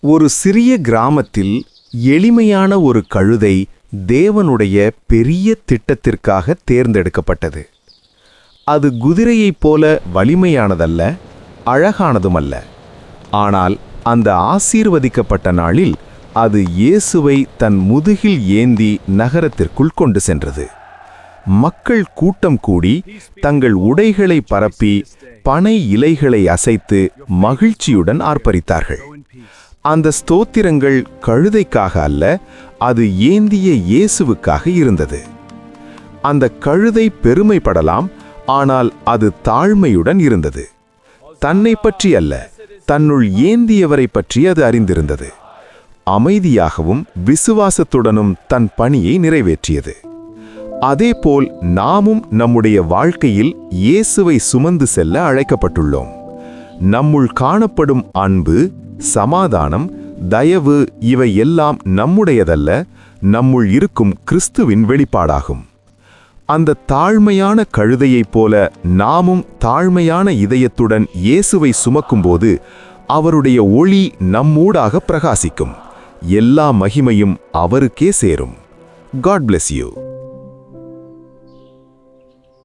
ஒரு சிறிய கிராமத்தில் எளிமையான ஒரு கழுதை தேவனுடைய பெரிய திட்டத்திற்காக தேர்ந்தெடுக்கப்பட்டது. அது குதிரையைப் போல வலிமையானதல்ல, அழகானதுமல்ல. ஆனால் அந்த ஆசீர்வதிக்கப்பட்ட நாளில் அது இயேசுவை தன் முதுகில் ஏந்தி நகரத்திற்குள் கொண்டு சென்றது. மக்கள் கூட்டம் கூடி தங்கள் உடைகளை பரப்பி பனை இலைகளை அசைத்து மகிழ்ச்சியுடன் ஆர்ப்பரித்தார்கள். அந்த ஸ்தோத்திரங்கள் கழுதைக்காக அல்ல, அது ஏந்திய இயேசுவுக்காக இருந்தது. அந்த கழுதை பெருமைப்படலாம், ஆனால் அது தாழ்மையுடன் இருந்தது. தன்னை பற்றி அல்ல, தன்னுள் ஏந்தியவரை பற்றி அது அறிந்திருந்தது. அமைதியாகவும் விசுவாசத்துடனும் தன் பணியை நிறைவேற்றியது. அதேபோல் நாமும் நம்முடைய வாழ்க்கையில் இயேசுவை சுமந்து செல்ல அழைக்கப்பட்டுள்ளோம். நம்முள் காணப்படும் அன்பு, சமாதானம், தயவு இவை எல்லாம் நம்முடையதல்ல, நம்முள் இருக்கும் கிறிஸ்துவின் வெளிப்பாடாகும். அந்த தாழ்மையான கழுதையைப் போல நாமும் தாழ்மையான இதயத்துடன் இயேசுவை சுமக்கும்போது அவருடைய ஒளி நம்மூடாக பிரகாசிக்கும். எல்லா மகிமையும் அவருக்கே சேரும். God bless you.